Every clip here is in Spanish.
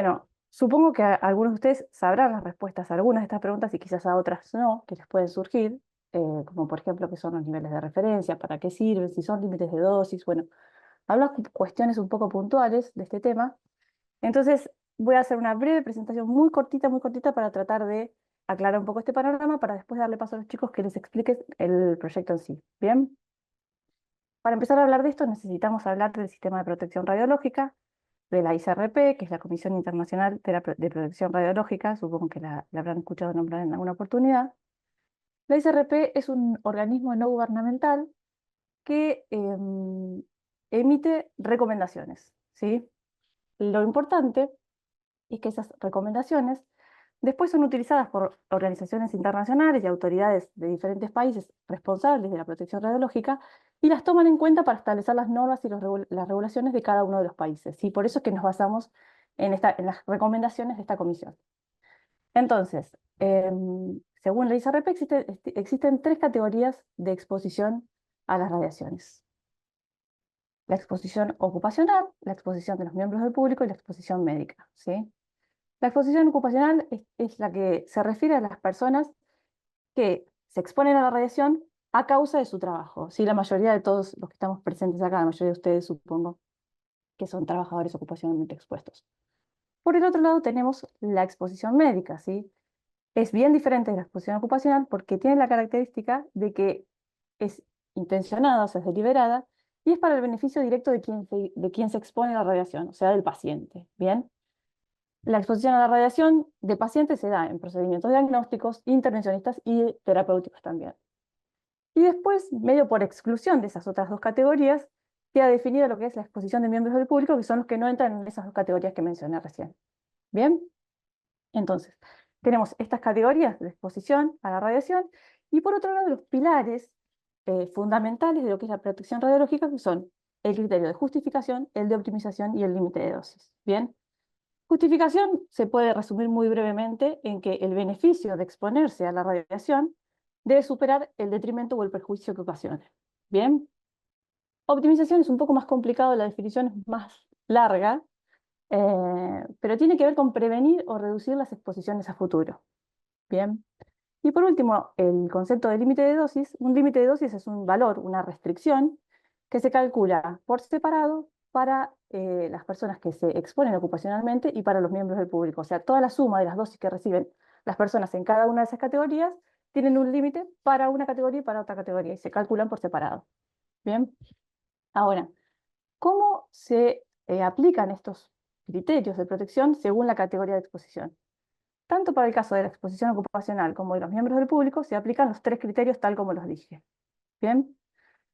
Bueno, supongo que algunos de ustedes sabrán las respuestas a algunas de estas preguntas y quizás a otras no, que les pueden surgir, como por ejemplo qué son los niveles de referencia, para qué sirven, si son límites de dosis. Bueno, hablo cuestiones un poco puntuales de este tema. Entonces, voy a hacer una breve presentación muy cortita para tratar de aclarar un poco este panorama para después darle paso a los chicos que les explique el proyecto en sí. ¿Bien? Para empezar a hablar de esto necesitamos hablar del sistema de protección radiológica, de la ICRP, que es la Comisión Internacional de Protección Radiológica, supongo que la habrán escuchado nombrar en alguna oportunidad. La ICRP es un organismo no gubernamental que emite recomendaciones, ¿sí? Lo importante es que esas recomendaciones después son utilizadas por organizaciones internacionales y autoridades de diferentes países responsables de la protección radiológica y las toman en cuenta para establecer las normas y las regulaciones de cada uno de los países. ¿Sí? Por eso es que nos basamos en las recomendaciones de esta comisión. Entonces, según la ISRP, existen tres categorías de exposición a las radiaciones: la exposición ocupacional, la exposición de los miembros del público y la exposición médica. ¿Sí? La exposición ocupacional es la que se refiere a las personas que se exponen a la radiación a causa de su trabajo. ¿Sí? La mayoría de todos los que estamos presentes acá, la mayoría de ustedes supongo que son trabajadores ocupacionalmente expuestos. Por el otro lado tenemos la exposición médica, ¿sí? Es bien diferente de la exposición ocupacional porque tiene la característica de que es intencionada, o sea, es deliberada, y es para el beneficio directo de quien se expone a la radiación, o sea, del paciente. ¿Bien? La exposición a la radiación de pacientes se da en procedimientos diagnósticos, intervencionistas y terapéuticos también. Y después, medio por exclusión de esas otras dos categorías, queda definido lo que es la exposición de miembros del público, que son los que no entran en esas dos categorías que mencioné recién. ¿Bien? Entonces, tenemos estas categorías de exposición a la radiación y por otro lado los pilares fundamentales de lo que es la protección radiológica, que son el criterio de justificación, el de optimización y el límite de dosis. ¿Bien? Justificación se puede resumir muy brevemente en que el beneficio de exponerse a la radiación debe superar el detrimento o el perjuicio que ocasione. Bien, optimización es un poco más complicado, la definición es más larga, pero tiene que ver con prevenir o reducir las exposiciones a futuro. Bien, y por último, el concepto de límite de dosis. Un límite de dosis es un valor, una restricción, que se calcula por separado para las personas que se exponen ocupacionalmente y para los miembros del público. O sea, toda la suma de las dosis que reciben las personas en cada una de esas categorías tienen un límite para una categoría y para otra categoría, y se calculan por separado. Bien, ahora, ¿cómo se aplican estos criterios de protección según la categoría de exposición? Tanto para el caso de la exposición ocupacional como de los miembros del público, se aplican los tres criterios tal como los dije. Bien.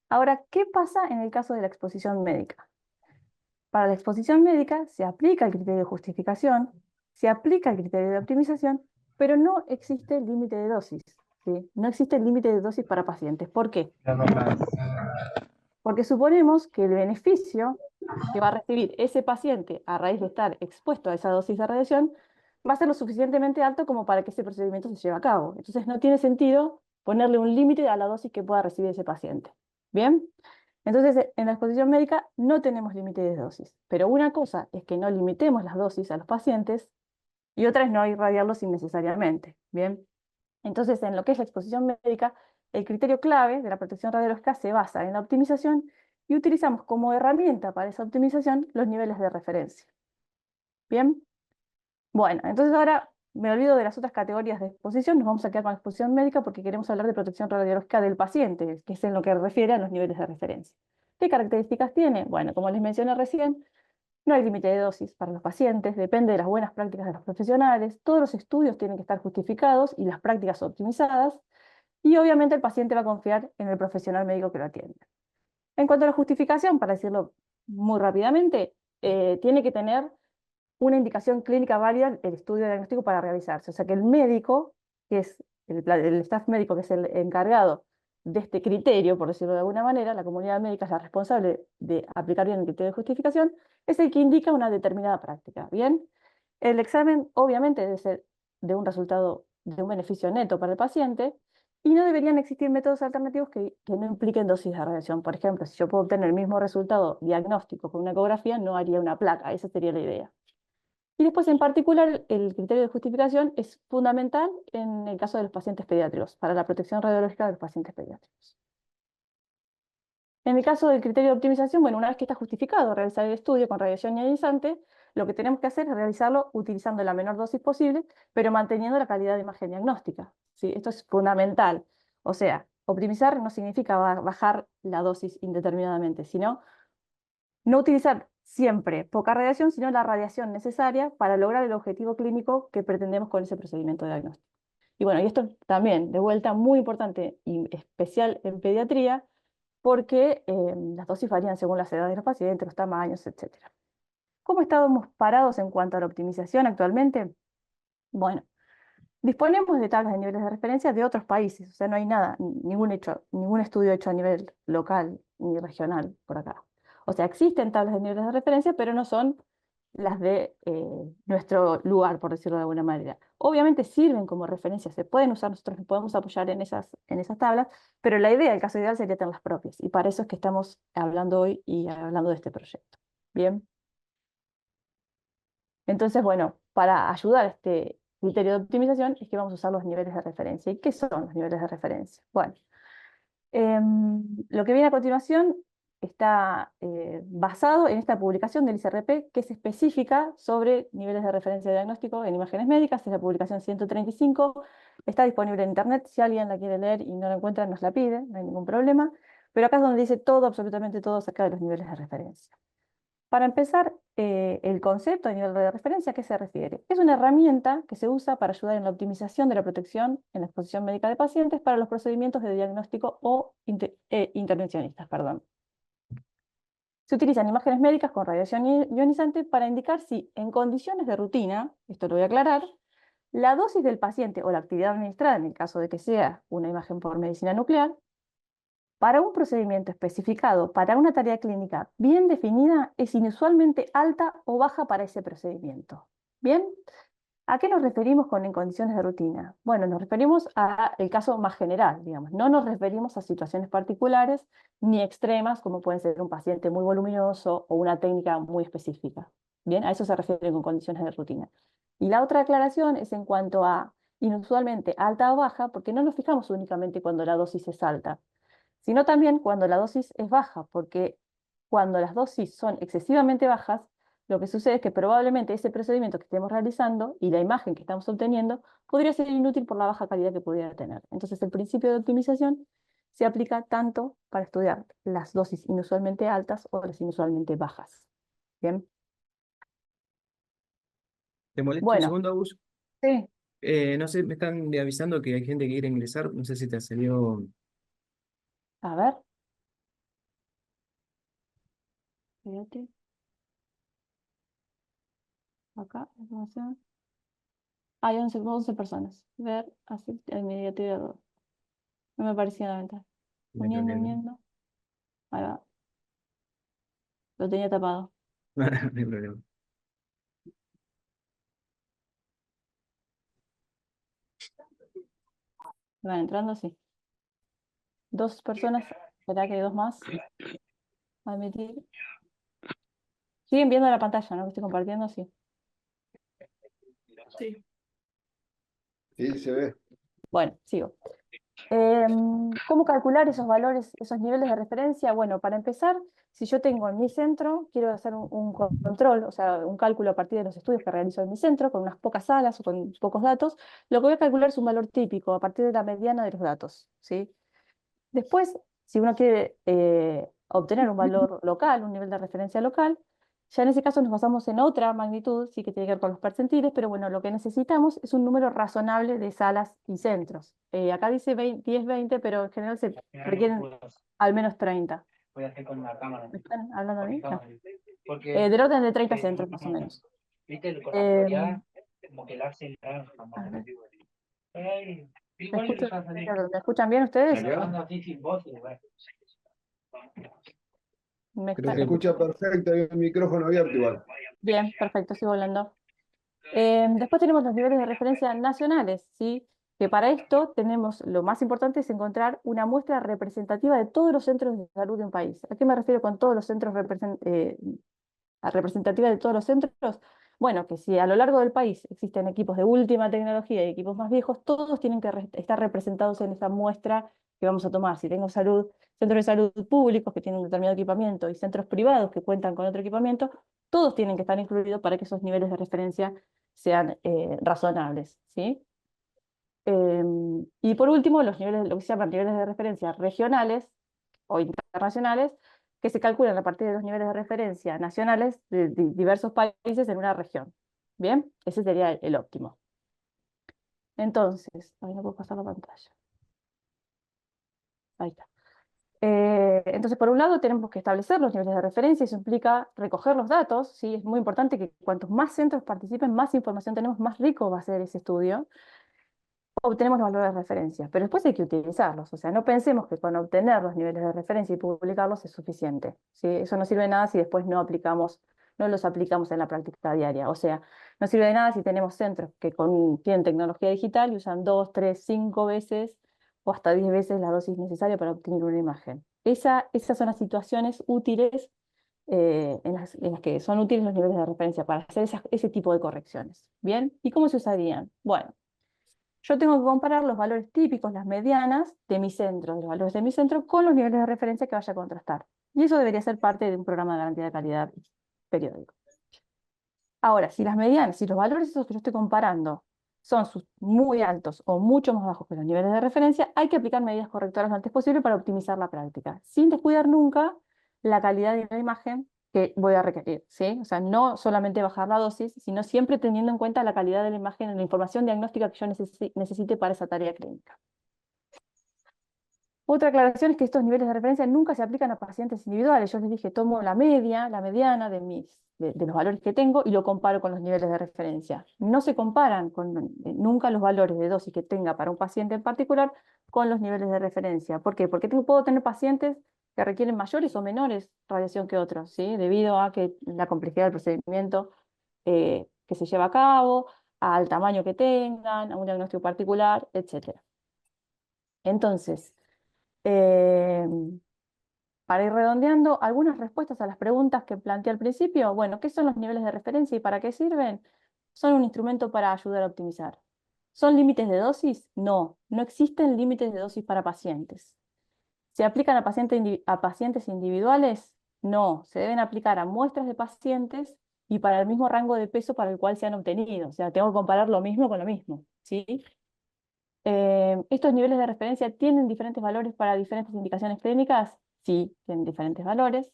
Ahora, ¿qué pasa en el caso de la exposición médica? Para la exposición médica se aplica el criterio de justificación, se aplica el criterio de optimización, pero no existe límite de dosis. ¿Sí? No existe límite de dosis para pacientes. ¿Por qué? Porque suponemos que el beneficio que va a recibir ese paciente a raíz de estar expuesto a esa dosis de radiación va a ser lo suficientemente alto como para que ese procedimiento se lleve a cabo. Entonces no tiene sentido ponerle un límite a la dosis que pueda recibir ese paciente. ¿Bien? Entonces en la exposición médica no tenemos límite de dosis, pero una cosa es que no limitemos las dosis a los pacientes y otra es no irradiarlos innecesariamente. ¿Bien? Entonces, en lo que es la exposición médica, el criterio clave de la protección radiológica se basa en la optimización y utilizamos como herramienta para esa optimización los niveles de referencia. ¿Bien? Bueno, entonces ahora me olvido de las otras categorías de exposición, nos vamos a quedar con la exposición médica porque queremos hablar de protección radiológica del paciente, que es en lo que refiere a los niveles de referencia. ¿Qué características tiene? Bueno, como les mencioné recién, no hay límite de dosis para los pacientes, depende de las buenas prácticas de los profesionales, todos los estudios tienen que estar justificados y las prácticas optimizadas, y obviamente el paciente va a confiar en el profesional médico que lo atiende. En cuanto a la justificación, para decirlo muy rápidamente, tiene que tener una indicación clínica válida el estudio diagnóstico para realizarse. O sea que el médico, que es el staff médico, que es el encargado de este criterio, por decirlo de alguna manera, la comunidad médica es la responsable de aplicar bien el criterio de justificación, es el que indica una determinada práctica. Bien, el examen obviamente debe ser de un resultado, de un beneficio neto para el paciente, y no deberían existir métodos alternativos que no impliquen dosis de radiación. Por ejemplo, si yo puedo obtener el mismo resultado diagnóstico con una ecografía, no haría una placa, esa sería la idea. Y después, en particular, el criterio de justificación es fundamental en el caso de los pacientes pediátricos, para la protección radiológica de los pacientes pediátricos. En el caso del criterio de optimización, bueno, una vez que está justificado realizar el estudio con radiación ionizante, lo que tenemos que hacer es realizarlo utilizando la menor dosis posible, pero manteniendo la calidad de imagen diagnóstica, ¿sí? Esto es fundamental. O sea, optimizar no significa bajar la dosis indeterminadamente, sino no utilizar siempre poca radiación, sino la radiación necesaria para lograr el objetivo clínico que pretendemos con ese procedimiento de diagnóstico. Y bueno, y esto también, de vuelta, muy importante y especial en pediatría, porque las dosis varían según las edades de los pacientes, los tamaños, etcétera. ¿Cómo estamos parados en cuanto a la optimización actualmente? Bueno, disponemos de tablas de niveles de referencia de otros países, o sea, no hay nada, ningún estudio hecho a nivel local ni regional por acá. O sea, existen tablas de niveles de referencia, pero no son las de nuestro lugar, por decirlo de alguna manera. Obviamente sirven como referencia, se pueden usar, nosotros nos podemos apoyar en esas tablas, pero la idea, el caso ideal sería tener las propias, y para eso es que estamos hablando hoy y hablando de este proyecto. Bien. Entonces, bueno, para ayudar a este criterio de optimización es que vamos a usar los niveles de referencia. ¿Y qué son los niveles de referencia? Bueno, lo que viene a continuación está basado en esta publicación del ICRP, que es específica sobre niveles de referencia de diagnóstico en imágenes médicas. Es la publicación 135, está disponible en internet. Si alguien la quiere leer y no la encuentra, nos la pide, no hay ningún problema. Pero acá es donde dice todo, absolutamente todo acerca de los niveles de referencia. Para empezar, el concepto de nivel de referencia, ¿a qué se refiere? Es una herramienta que se usa para ayudar en la optimización de la protección en la exposición médica de pacientes para los procedimientos de diagnóstico o intervencionistas, perdón. Se utilizan imágenes médicas con radiación ionizante para indicar si, en condiciones de rutina, esto lo voy a aclarar, la dosis del paciente o la actividad administrada, en el caso de que sea una imagen por medicina nuclear, para un procedimiento especificado, para una tarea clínica bien definida, es inusualmente alta o baja para ese procedimiento. ¿Bien? ¿A qué nos referimos con en condiciones de rutina? Bueno, nos referimos al caso más general, digamos. No nos referimos a situaciones particulares ni extremas, como pueden ser un paciente muy voluminoso o una técnica muy específica. Bien, a eso se refiere con condiciones de rutina. Y la otra aclaración es en cuanto a inusualmente alta o baja, porque no nos fijamos únicamente cuando la dosis es alta, sino también cuando la dosis es baja, porque cuando las dosis son excesivamente bajas, lo que sucede es que probablemente ese procedimiento que estemos realizando y la imagen que estamos obteniendo podría ser inútil por la baja calidad que pudiera tener. Entonces, el principio de optimización se aplica tanto para estudiar las dosis inusualmente altas o las inusualmente bajas. Bien. ¿Te molesta un Bueno, segundo, Agus? sí. No sé, me están avisando que hay gente que quiere ingresar. No sé si te salió. A ver. Espérate. Acá, información. Hay 11 personas. Ver, así, administrador. No me parecía la ventana. No hay Uniendo, problema. uniendo. Ahí va. Lo tenía tapado. No hay problema. Van entrando, sí. 2 personas. ¿Será que hay 2 más? Admitir. Siguen viendo la pantalla, ¿no? Que estoy compartiendo, sí. Sí. Sí, se ve. Bueno, sigo. ¿Cómo calcular esos valores, esos niveles de referencia? Bueno, para empezar, si yo tengo en mi centro, quiero hacer un control, o sea, un cálculo a partir de los estudios que realizo en mi centro, con unas pocas salas o con pocos datos, lo que voy a calcular es un valor típico a partir de la mediana de los datos, ¿sí? Después, si uno quiere obtener un valor local, un nivel de referencia local, ya en ese caso nos basamos en otra magnitud, sí que tiene que ver con los percentiles, pero bueno, lo que necesitamos es un número razonable de salas y centros. Acá dice 10, 20, pero en general se requieren al menos 30. Voy a hacer con la cámara. ¿Me están hablando a mí? No. Porque Del orden de 30 centros, más o menos. viste, con la Eh, prioridad, como que la hacen. a ver, ¿Me ¿me escuchan bien ustedes? así sin voz, güey. Creo Se que escucha perfecto, hay un micrófono abierto igual. Bien, perfecto, sigo hablando. Después tenemos los niveles de referencia nacionales, ¿sí? Que para esto tenemos, lo más importante es encontrar una muestra representativa de todos los centros de salud de un país. ¿A qué me refiero con todos los centros representativa de todos los centros? Bueno, que si a lo largo del país existen equipos de última tecnología y equipos más viejos, todos tienen que estar representados en esa muestra que vamos a tomar. Si tengo centros de salud públicos que tienen un determinado equipamiento y centros privados que cuentan con otro equipamiento, todos tienen que estar incluidos para que esos niveles de referencia sean razonables, ¿sí? Y por último, lo que se llaman niveles de referencia regionales o internacionales, que se calculan a partir de los niveles de referencia nacionales de diversos países en una región. Bien, ese sería el óptimo. Entonces, ahí no puedo pasar la pantalla. Ahí está. Entonces, por un lado, tenemos que establecer los niveles de referencia, eso implica recoger los datos, ¿sí? Es muy importante que cuantos más centros participen, más información tenemos, más rico va a ser ese estudio. Obtenemos los valores de referencia, pero después hay que utilizarlos. O sea, no pensemos que con obtener los niveles de referencia y publicarlos es suficiente, ¿sí? Eso no sirve de nada si después no los aplicamos en la práctica diaria. O sea, no sirve de nada si tenemos centros que tienen tecnología digital y usan 2, 3, 5 veces o hasta 10 veces la dosis necesaria para obtener una imagen. Esas son las situaciones útiles en las que son útiles los niveles de referencia para hacer ese tipo de correcciones. ¿Bien? ¿Y cómo se usarían? Bueno, yo tengo que comparar los valores típicos, las medianas de mi centro, los valores de mi centro, con los niveles de referencia que vaya a contrastar. Y eso debería ser parte de un programa de garantía de calidad periódico. Ahora, si los valores esos que yo estoy comparando son muy altos o mucho más bajos que los niveles de referencia, hay que aplicar medidas correctoras lo antes posible para optimizar la práctica, sin descuidar nunca la calidad de la imagen que voy a requerir, ¿sí? O sea, no solamente bajar la dosis, sino siempre teniendo en cuenta la calidad de la imagen y la información diagnóstica que yo necesite para esa tarea clínica. Otra aclaración es que estos niveles de referencia nunca se aplican a pacientes individuales. Yo les dije, tomo la mediana de los valores que tengo y lo comparo con los niveles de referencia. No se comparan nunca los valores de dosis que tenga para un paciente en particular con los niveles de referencia. ¿Por qué? Porque puedo tener pacientes que requieren mayores o menores radiación que otros, ¿sí? Debido a que la complejidad del procedimiento que se lleva a cabo, al tamaño que tengan, a un diagnóstico particular, etc. Entonces, eh, para ir redondeando, algunas respuestas a las preguntas que planteé al principio. Bueno, ¿qué son los niveles de referencia y para qué sirven? Son un instrumento para ayudar a optimizar. ¿Son límites de dosis? No, no existen límites de dosis para pacientes. ¿Se aplican a pacientes individuales? No, se deben aplicar a muestras de pacientes y para el mismo rango de peso para el cual se han obtenido. O sea, tengo que comparar lo mismo con lo mismo, ¿sí? ¿Estos niveles de referencia tienen diferentes valores para diferentes indicaciones clínicas? Sí, tienen diferentes valores.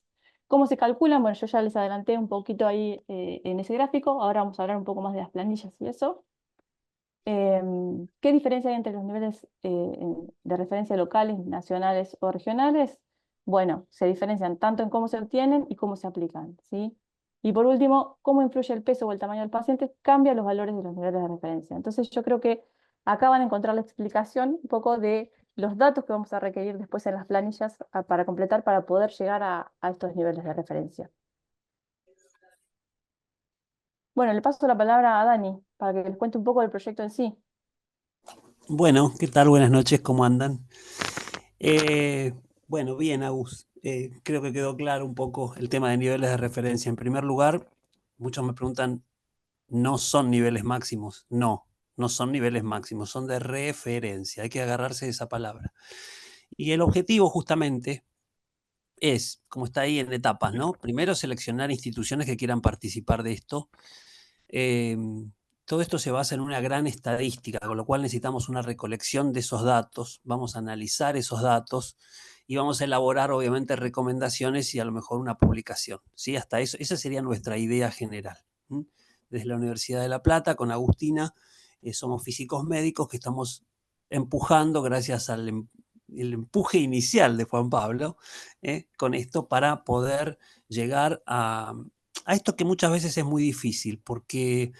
¿Cómo se calculan? Bueno, yo ya les adelanté un poquito ahí en ese gráfico. Ahora vamos a hablar un poco más de las planillas y eso. ¿Qué diferencia hay entre los niveles de referencia locales, nacionales o regionales? Bueno, se diferencian tanto en cómo se obtienen y cómo se aplican, ¿sí? Y por último, ¿cómo influye el peso o el tamaño del paciente? Cambia los valores de los niveles de referencia. Entonces yo creo que acá van a encontrar la explicación un poco de los datos que vamos a requerir después en las planillas para completar, para poder llegar a estos niveles de referencia. Bueno, le paso la palabra a Dani para que les cuente un poco del proyecto en sí. Bueno, ¿qué tal? Buenas noches, ¿cómo andan? Bueno, bien, Agus. Creo que quedó claro un poco el tema de niveles de referencia. En primer lugar, muchos me preguntan, ¿no son niveles máximos? No, no son niveles máximos, son de referencia. Hay que agarrarse de esa palabra. Y el objetivo justamente es, como está ahí en etapas, ¿no? Primero, seleccionar instituciones que quieran participar de esto. Todo esto se basa en una gran estadística, con lo cual necesitamos una recolección de esos datos, vamos a analizar esos datos y vamos a elaborar obviamente recomendaciones y a lo mejor una publicación, ¿sí? Hasta eso, esa sería nuestra idea general. Desde la Universidad de La Plata, con Agustina, somos físicos médicos que estamos empujando gracias al el empuje inicial de Juan Pablo, con esto para poder llegar a esto que muchas veces es muy difícil, porque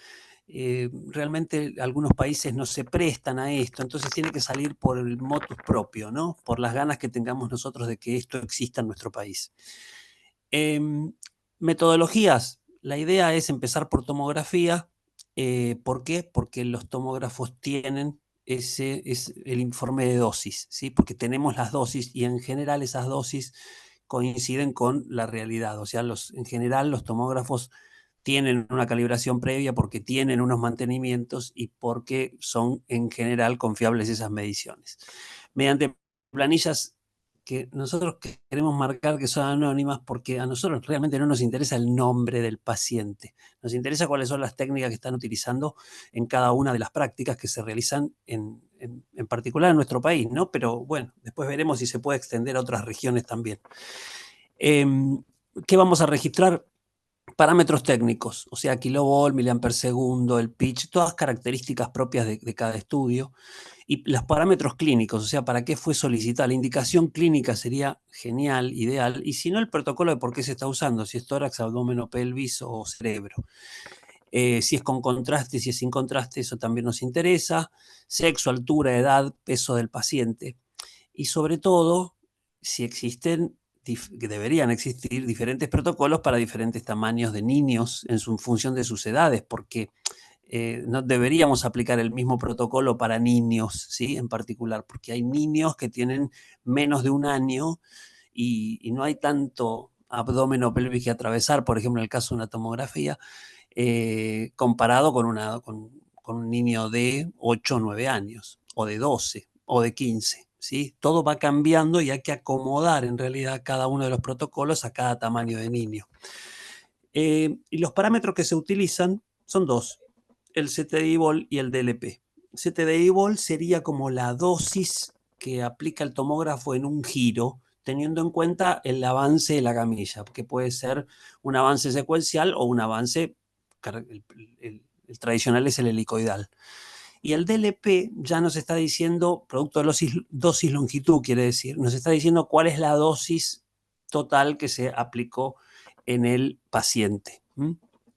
realmente algunos países no se prestan a esto, entonces tiene que salir por el motus propio, ¿no? Por las ganas que tengamos nosotros de que esto exista en nuestro país. Metodologías. La idea es empezar por tomografía. ¿Por qué? Porque los tomógrafos tienen ese es el informe de dosis, ¿sí? Porque tenemos las dosis y en general esas dosis coinciden con la realidad. O sea, en general los tomógrafos tienen una calibración previa, porque tienen unos mantenimientos y porque son en general confiables esas mediciones. Mediante planillas que nosotros queremos marcar que son anónimas, porque a nosotros realmente no nos interesa el nombre del paciente, nos interesa cuáles son las técnicas que están utilizando en cada una de las prácticas que se realizan en particular en nuestro país, ¿no? Pero bueno, después veremos si se puede extender a otras regiones también. ¿Qué vamos a registrar? Parámetros técnicos, o sea, kilovolt, miliamper segundo, el pitch, todas características propias de cada estudio. Y los parámetros clínicos, o sea, para qué fue solicitada. La indicación clínica sería genial, ideal, y si no, el protocolo de por qué se está usando, si es tórax, abdomen o pelvis o cerebro. Si es con contraste, si es sin contraste, eso también nos interesa. Sexo, altura, edad, peso del paciente. Y sobre todo, si existen, que deberían existir diferentes protocolos para diferentes tamaños de niños en función de sus edades, porque no deberíamos aplicar el mismo protocolo para niños, ¿sí? En particular, porque hay niños que tienen menos de 1 año y no hay tanto abdomen o pelvis que atravesar, por ejemplo, en el caso de una tomografía, comparado con un niño de 8 o 9 años, o de 12, o de 15. ¿Sí? Todo va cambiando y hay que acomodar en realidad cada uno de los protocolos a cada tamaño de niño. Y los parámetros que se utilizan son 2, el CTDI-VOL y el DLP. CTDI-VOL sería como la dosis que aplica el tomógrafo en un giro, teniendo en cuenta el avance de la camilla, que puede ser un avance secuencial o un avance, el tradicional es el helicoidal. Y el DLP ya nos está diciendo, producto de dosis longitud, quiere decir, nos está diciendo cuál es la dosis total que se aplicó en el paciente.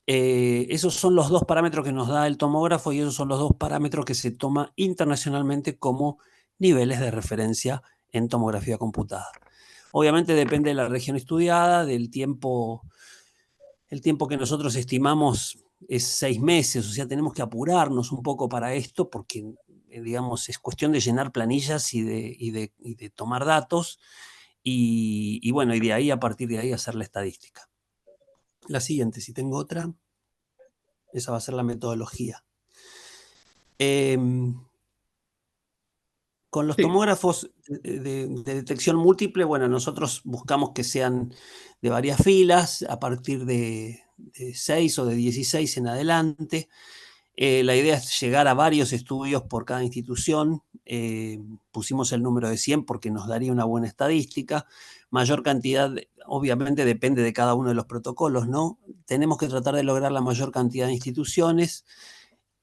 Esos son los 2 parámetros que nos da el tomógrafo y esos son los 2 parámetros que se toma internacionalmente como niveles de referencia en tomografía computada. Obviamente depende de la región estudiada, del tiempo, el tiempo que nosotros estimamos es 6 meses, o sea, tenemos que apurarnos un poco para esto porque, digamos, es cuestión de llenar planillas y de tomar datos y bueno, y de ahí, a partir de ahí, hacer la estadística. La siguiente, si tengo otra, esa va a ser la metodología. Con los tomógrafos de detección múltiple, bueno, nosotros buscamos que sean de varias filas, a partir de 6 o de 16 en adelante. La idea es llegar a varios estudios por cada institución. Pusimos el número de 100 porque nos daría una buena estadística. Mayor cantidad, obviamente, depende de cada uno de los protocolos, ¿no? Tenemos que tratar de lograr la mayor cantidad de instituciones.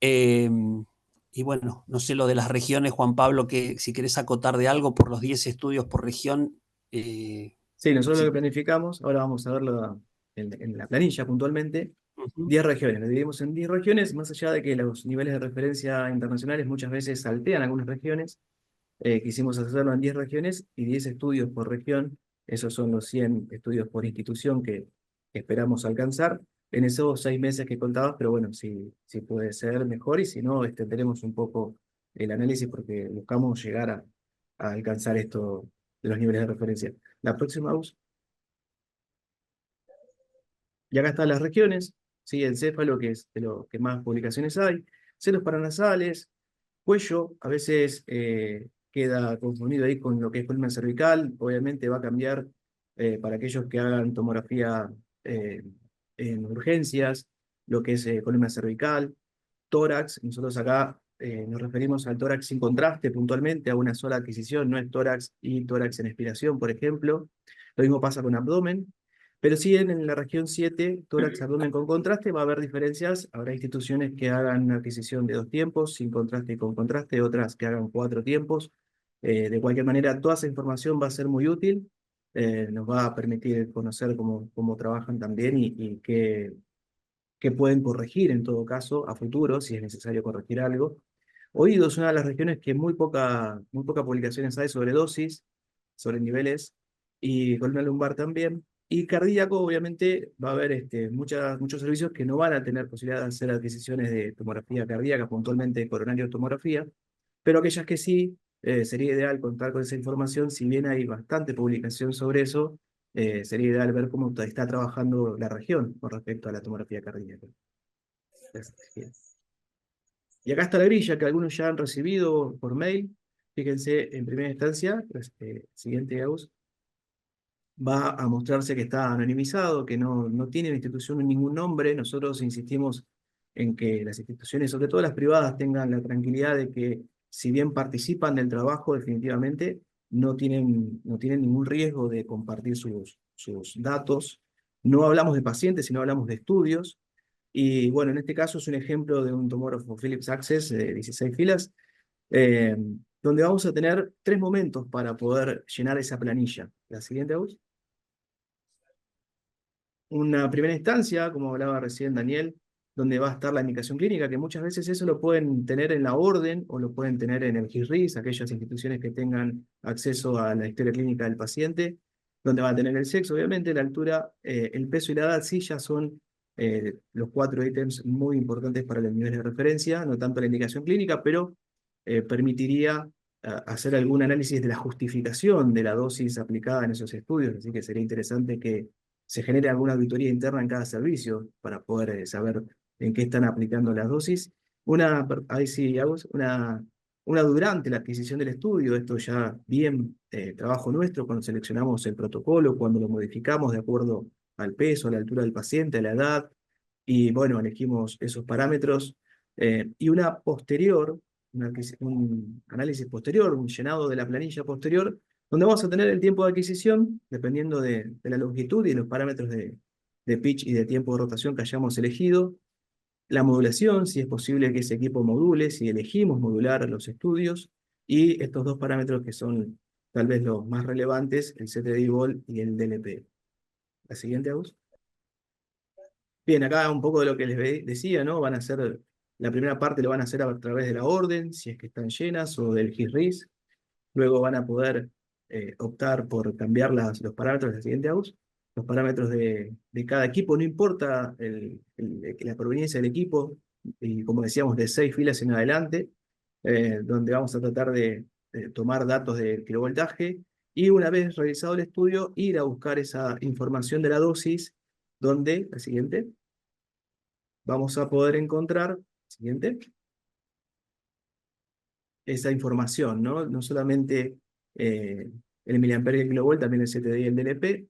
Y bueno, no sé lo de las regiones, Juan Pablo, que si querés acotar de algo por los 10 estudios por región. Sí, nosotros sí. lo que planificamos, ahora vamos a verlo en la planilla puntualmente, 10 regiones, lo dividimos en 10 regiones, más allá de que los niveles de referencia internacionales muchas veces saltean algunas regiones, quisimos hacerlo en 10 regiones y 10 estudios por región, esos son los 100 estudios por institución que esperamos alcanzar en esos 6 meses que contabas, pero bueno, si puede ser mejor y si no, extenderemos un poco el análisis porque buscamos llegar a alcanzar esto de los niveles de referencia. La próxima, Aus. Y acá están las regiones, ¿sí? Encéfalo, que es de lo que más publicaciones hay, senos paranasales, cuello, a veces queda confundido ahí con lo que es columna cervical, obviamente va a cambiar para aquellos que hagan tomografía en urgencias, lo que es columna cervical, tórax, nosotros acá nos referimos al tórax sin contraste puntualmente, a una sola adquisición, no es tórax y tórax en expiración, por ejemplo. Lo mismo pasa con abdomen, pero sí en la región 7, tórax, abdomen con contraste, va a haber diferencias. Habrá instituciones que hagan una adquisición de 2 tiempos, sin contraste y con contraste, otras que hagan 4 tiempos. De cualquier manera, toda esa información va a ser muy útil, nos va a permitir conocer cómo trabajan también y qué pueden corregir en todo caso a futuro, si es necesario corregir algo. Oído es una de las regiones que muy poca publicaciones hay sobre dosis, sobre niveles, y columna lumbar también. Y cardíaco, obviamente, va a haber muchos servicios que no van a tener posibilidad de hacer adquisiciones de tomografía cardíaca, puntualmente coronario tomografía, pero aquellas que sí, sería ideal contar con esa información, si bien hay bastante publicación sobre eso, sería ideal ver cómo está trabajando la región con respecto a la tomografía cardíaca. Bien. Y acá está la grilla que algunos ya han recibido por mail. Fíjense, en primera instancia, siguiente, Agus, va a mostrarse que está anonimizado, que no tiene la institución ningún nombre. Nosotros insistimos en que las instituciones, sobre todo las privadas, tengan la tranquilidad de que, si bien participan del trabajo, definitivamente no tienen ningún riesgo de compartir sus datos. No hablamos de pacientes, sino hablamos de estudios. Y bueno, en este caso es un ejemplo de un tomógrafo Philips Access de 16 filas, eh, donde vamos a tener 3 momentos para poder llenar esa planilla. La siguiente, Agus. Una primera instancia, como hablaba recién Daniel, donde va a estar la indicación clínica, que muchas veces eso lo pueden tener en la orden o lo pueden tener en el GIRRIS, aquellas instituciones que tengan acceso a la historia clínica del paciente, donde va a tener el sexo, obviamente, la altura, el peso y la edad sí ya son los 4 ítems muy importantes para los niveles de referencia, no tanto la indicación clínica, pero permitiría hacer algún análisis de la justificación de la dosis aplicada en esos estudios, así que sería interesante que se genere alguna auditoría interna en cada servicio para poder saber en qué están aplicando las dosis. Ahí sí, una durante la adquisición del estudio, esto ya bien trabajo nuestro, cuando seleccionamos el protocolo, cuando lo modificamos de acuerdo al peso, a la altura del paciente, a la edad, y bueno, elegimos esos parámetros, y una posterior, un análisis posterior, un llenado de la planilla posterior, donde vamos a tener el tiempo de adquisición, dependiendo de la longitud y los parámetros de pitch y de tiempo de rotación que hayamos elegido, la modulación, si es posible que ese equipo module, si elegimos modular los estudios, y estos 2 parámetros que son tal vez los más relevantes, el CTD-Vol y el DLP. La siguiente, Agus. Bien, acá un poco de lo que les decía, ¿no? Van a hacer, la primera parte lo van a hacer a través de la orden, si es que están llenas, o del GIRRIS. Luego van a poder optar por cambiar los parámetros de la siguiente, Agus. Los parámetros de cada equipo, no importa la proveniencia del equipo, y como decíamos, de 6 filas en adelante, donde vamos a tratar de tomar datos de kilovoltaje, y una vez realizado el estudio, ir a buscar esa información de la dosis, donde, la siguiente, vamos a poder encontrar, siguiente, esa información, ¿no? No solamente el miliamperio y el kilovolt, también el CTD y el DLP.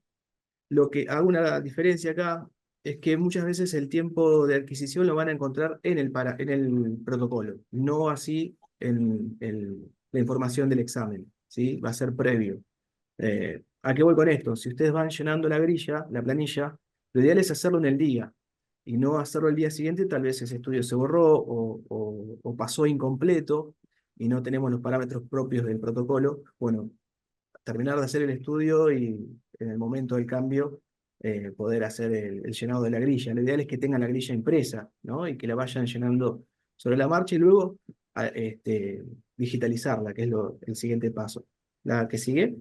Lo que hago una diferencia acá es que muchas veces el tiempo de adquisición lo van a encontrar en el protocolo, no así en la información del examen, ¿sí? Va a ser previo. ¿A qué voy con esto? Si ustedes van llenando la grilla, la planilla, lo ideal es hacerlo en el día y no hacerlo el día siguiente. Tal vez ese estudio se borró o pasó incompleto y no tenemos los parámetros propios del protocolo. Bueno, terminar de hacer el estudio y en el momento del cambio poder hacer el llenado de la grilla. Lo ideal es que tengan la grilla impresa, ¿no? Y que la vayan llenando sobre la marcha y luego digitalizarla, que es el siguiente paso. La que sigue.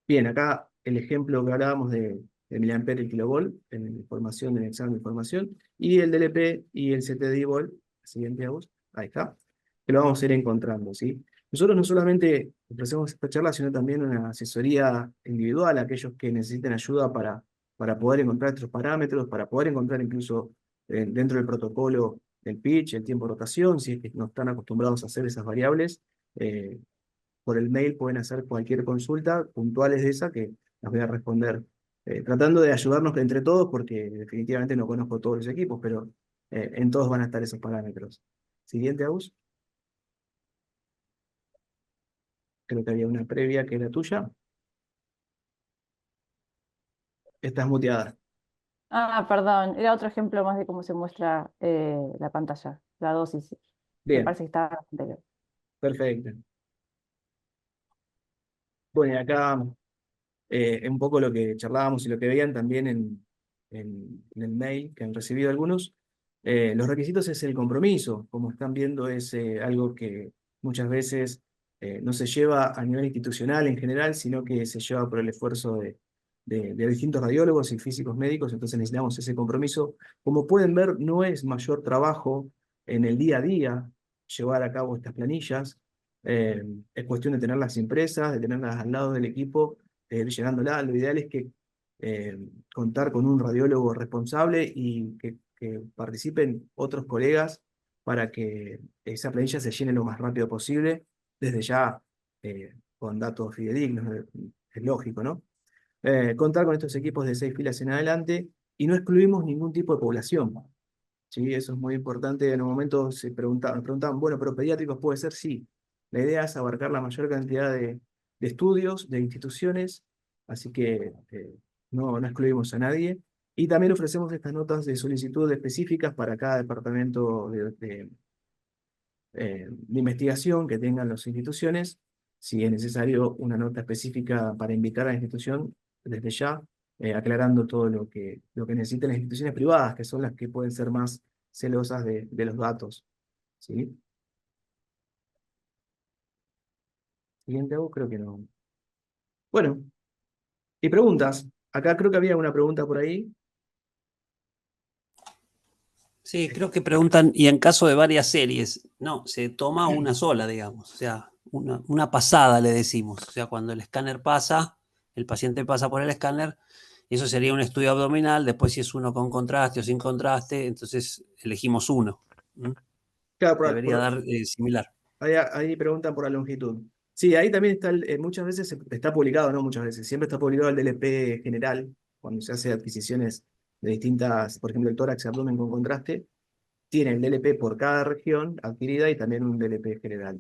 Bien, acá el ejemplo que hablábamos de miliamperio y kilovolt en la información, en el examen de información, y el DLP y el CTD-Volt, siguiente, Agus, ahí está, que lo vamos a ir encontrando, ¿sí? Nosotros no solamente ofrecemos esta charla, sino también una asesoría individual a aquellos que necesiten ayuda para poder encontrar estos parámetros, para poder encontrar incluso dentro del protocolo el pitch, el tiempo de rotación, si es que no están acostumbrados a hacer esas variables. Por el mail pueden hacer cualquier consulta puntuales de esa que las voy a responder, tratando de ayudarnos entre todos, porque definitivamente no conozco todos los equipos, pero en todos van a estar esos parámetros. Siguiente, Agus. Creo que había una previa que era tuya. Estás muteada. Ah, perdón, era otro ejemplo más de cómo se muestra la pantalla, la dosis. Me Bien, parece que está anterior. perfecto. Bueno, y acá un poco lo que charlábamos y lo que veían también en el mail que han recibido algunos. Los requisitos es el compromiso, como están viendo es algo que muchas veces no se lleva a nivel institucional en general, sino que se lleva por el esfuerzo de distintos radiólogos y físicos médicos. Entonces necesitamos ese compromiso. Como pueden ver, no es mayor trabajo en el día a día llevar a cabo estas planillas. Es cuestión de tenerlas impresas, de tenerlas al lado del equipo, llenándolas. Lo ideal es que contar con un radiólogo responsable y que participen otros colegas para que esa planilla se llene lo más rápido posible, desde ya con datos fidedignos, es lógico, ¿no? Contar con estos equipos de 6 filas en adelante y no excluimos ningún tipo de población. ¿Sí? Eso es muy importante. En un momento me preguntaban, bueno, pero pediátricos puede ser, sí. La idea es abarcar la mayor cantidad de estudios, de instituciones, así que no excluimos a nadie. Y también ofrecemos estas notas de solicitud específicas para cada departamento de investigación que tengan las instituciones. Si es necesario una nota específica para invitar a la institución, desde ya, aclarando todo lo que necesiten las instituciones privadas, que son las que pueden ser más celosas de los datos. ¿Sí? Siguiente, creo que no. Bueno, y preguntas. Acá creo que había una pregunta por ahí. Sí, creo que preguntan, y en caso de varias series, no, se toma una sola, digamos, o sea, una pasada le decimos, o sea, cuando el escáner pasa, el paciente pasa por el escáner, eso sería un estudio abdominal, después si es uno con contraste o sin contraste, entonces elegimos uno. ¿Mm? Claro, Debería dar similar. ahí preguntan por la longitud. Sí, ahí también está, muchas veces está publicado, no muchas veces, siempre está publicado el DLP general, cuando se hace adquisiciones de distintas, por ejemplo, el tórax y abdomen con contraste, tiene el DLP por cada región adquirida y también un DLP general.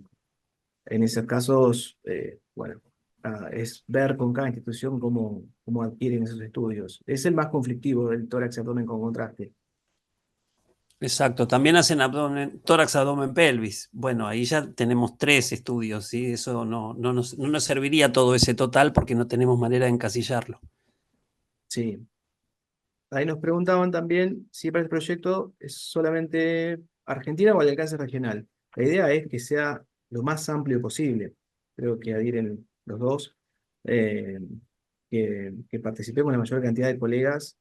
En esos casos, bueno, es ver con cada institución cómo adquieren esos estudios. Es el más conflictivo del tórax y abdomen con contraste. Exacto, también hacen abdomen, tórax, abdomen, pelvis. Bueno, ahí ya tenemos 3 estudios, ¿sí? Eso no nos serviría todo ese total porque no tenemos manera de encasillarlo. Sí. Ahí nos preguntaban también si para el proyecto es solamente Argentina o al alcance regional. La idea es que sea lo más amplio posible. Creo que adhieren los dos. eh, que participemos la mayor cantidad de colegas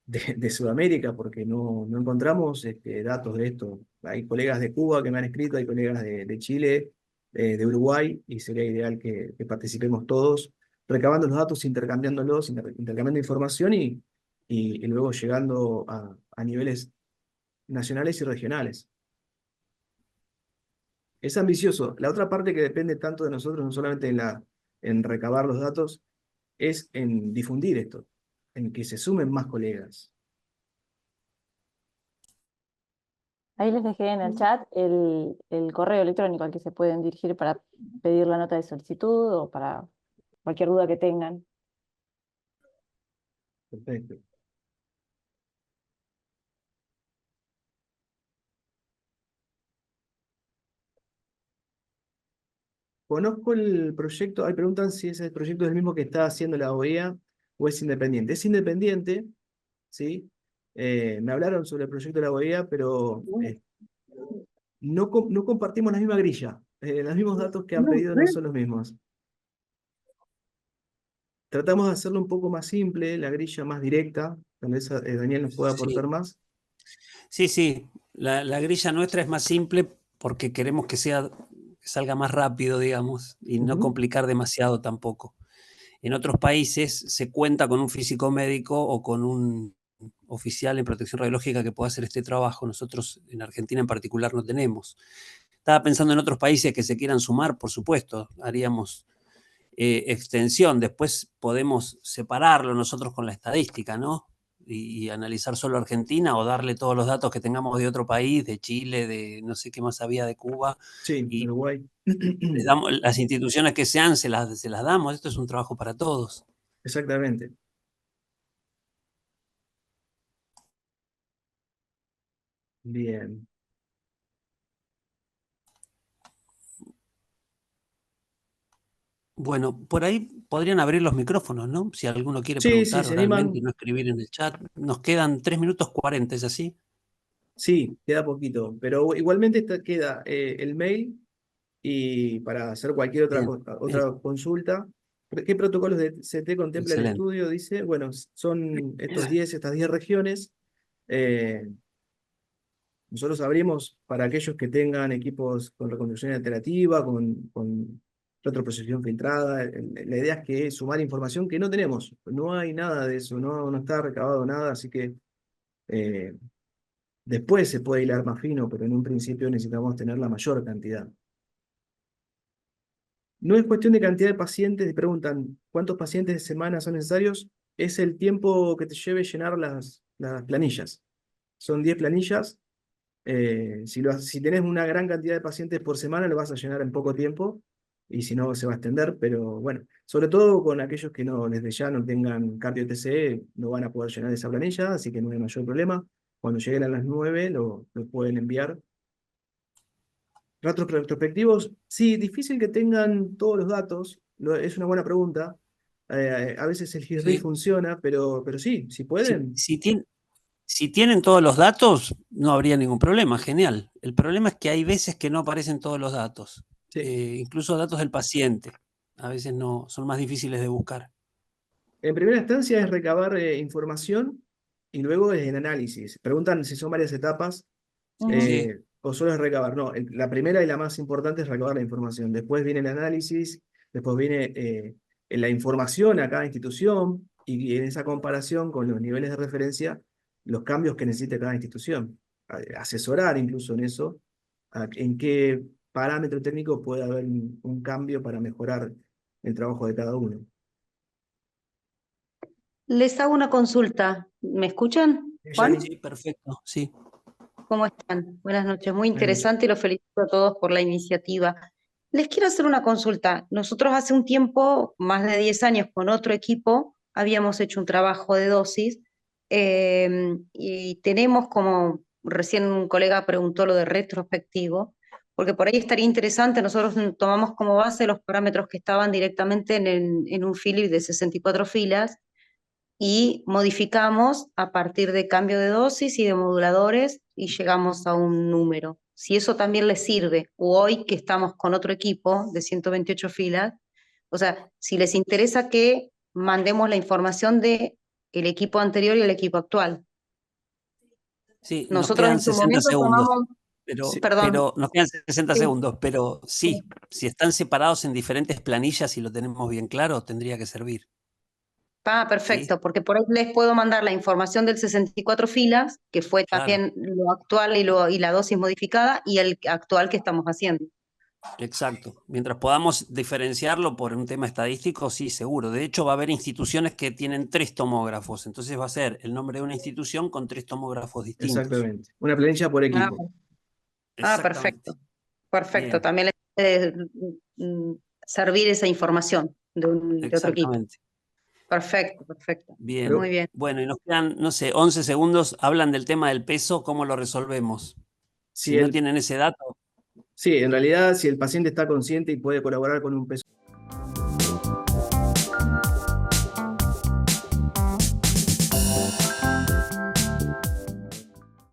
de Sudamérica, porque no encontramos datos de esto. Hay colegas de Cuba que me han escrito, hay colegas de Chile, de Uruguay, y sería ideal que participemos todos, recabando los datos, intercambiándolos, intercambiando información y luego llegando a niveles nacionales y regionales. Es ambicioso. La otra parte que depende tanto de nosotros, no solamente en recabar los datos, es en difundir esto, en que se sumen más colegas. Ahí les dejé en el chat el correo electrónico al que se pueden dirigir para pedir la nota de solicitud o para cualquier duda que tengan. Perfecto. Conozco el proyecto, hay preguntan si ese proyecto es el mismo que está haciendo la OEA o es independiente. Es independiente, ¿sí? Me hablaron sobre el proyecto de la OEA, pero no compartimos la misma grilla. Los mismos datos que han pedido no son los mismos. Tratamos de hacerlo un poco más simple, la grilla más directa. Tal vez Daniel nos pueda aportar más. Sí. La grilla nuestra es más simple porque queremos que salga más rápido, digamos, y no complicar demasiado tampoco. En otros países se cuenta con un físico médico o con un oficial en protección radiológica que pueda hacer este trabajo. Nosotros en Argentina en particular no tenemos. Estaba pensando en otros países que se quieran sumar, por supuesto, haríamos extensión. Después podemos separarlo nosotros con la estadística, ¿no? Y analizar solo Argentina o darle todos los datos que tengamos de otro país, de Chile, de no sé qué más había, de Cuba. Sí, Y Uruguay. las instituciones que sean, se las damos. Esto es un trabajo para todos. Exactamente. Bien. Bueno, por ahí podrían abrir los micrófonos, ¿no? Si alguno quiere Sí, sí, preguntar se realmente y animan. no escribir en el chat. Nos quedan 3 minutos 40, ¿es así? Sí, queda poquito. Pero igualmente queda el mail y para hacer cualquier Bien, bien, otra consulta. ¿Qué protocolos de CT contempla el excelente. estudio? Dice, bueno, son estas 10 regiones. eh, Nosotros abrimos para aquellos que tengan equipos con reconstrucción alternativa, con retroprocesión filtrada. La idea es que sumar información que no tenemos. No hay nada de eso, no está recabado nada, así que eh, después se puede hilar más fino, pero en un principio necesitamos tener la mayor cantidad. No es cuestión de cantidad de pacientes, te preguntan cuántos pacientes de semana son necesarios, es el tiempo que te lleve llenar las planillas. Son 10 planillas. Si tenés una gran cantidad de pacientes por semana, lo vas a llenar en poco tiempo, y si no, se va a extender, pero bueno, sobre todo con aquellos que no, desde ya no tengan cardio TCE, no van a poder llenar esa planilla, así que no hay mayor problema. Cuando lleguen a las 9, lo pueden enviar. Datos retrospectivos, sí, difícil que tengan todos los datos, es una buena pregunta. A veces el HISRI Sí. funciona, pero sí, si Si, pueden. si tienen todos los datos, no habría ningún problema, genial. El problema es que hay veces que no aparecen todos los datos, Sí. incluso datos del paciente. A veces no, son más difíciles de buscar. En primera instancia es recabar información y luego es el análisis. Preguntan si son varias etapas Sí, o solo es recabar. No, la primera y la más importante es recabar la información. Después viene el análisis, después viene la información a cada institución y en esa comparación con los niveles de referencia, los cambios que necesite cada institución. Asesorar incluso en eso, en qué parámetro técnico puede haber un cambio para mejorar el trabajo de cada uno. Les hago una consulta. ¿Me escuchan, Juan? sí, perfecto, sí. ¿Cómo están? Buenas noches. Muy Buenas noches. interesante y los felicito a todos por la iniciativa. Les quiero hacer una consulta. Nosotros hace un tiempo, más de 10 años, con otro equipo, habíamos hecho un trabajo de dosis y tenemos, como recién un colega preguntó lo de retrospectivo, porque por ahí estaría interesante, nosotros tomamos como base los parámetros que estaban directamente en un Philips de 64 filas y modificamos a partir de cambio de dosis y de moduladores y llegamos a un número. Si eso también les sirve, o hoy que estamos con otro equipo de 128 filas, o sea, si les interesa que mandemos la información de el equipo anterior y el equipo actual. Sí, nos Nosotros quedan en su 60 momento segundos. tomamos, Sí. perdón, Pero nos quedan 60 sí. segundos, pero sí, si están separados en diferentes planillas y lo tenemos bien claro, tendría que servir. Ah, ¿Sí? perfecto, porque por ahí les puedo mandar la información del 64 filas, que fue Claro. también lo actual y la dosis modificada, y el actual que estamos haciendo. Exacto. Mientras podamos diferenciarlo por un tema estadístico, sí, seguro. De hecho, va a haber instituciones que tienen 3 tomógrafos. Entonces va a ser el nombre de una institución con 3 tomógrafos distintos. Exactamente. Una planilla por equipo. Perfecto. Perfecto. Bien. También les puede servir esa información de otro equipo. Exactamente. Perfecto, perfecto. Bien. Muy bien. Bueno, y nos quedan, no sé, 11 segundos. Hablan del tema del peso, ¿cómo lo resolvemos? Si Si no el, tienen ese dato, sí, en realidad, si el paciente está consciente y puede colaborar con un peso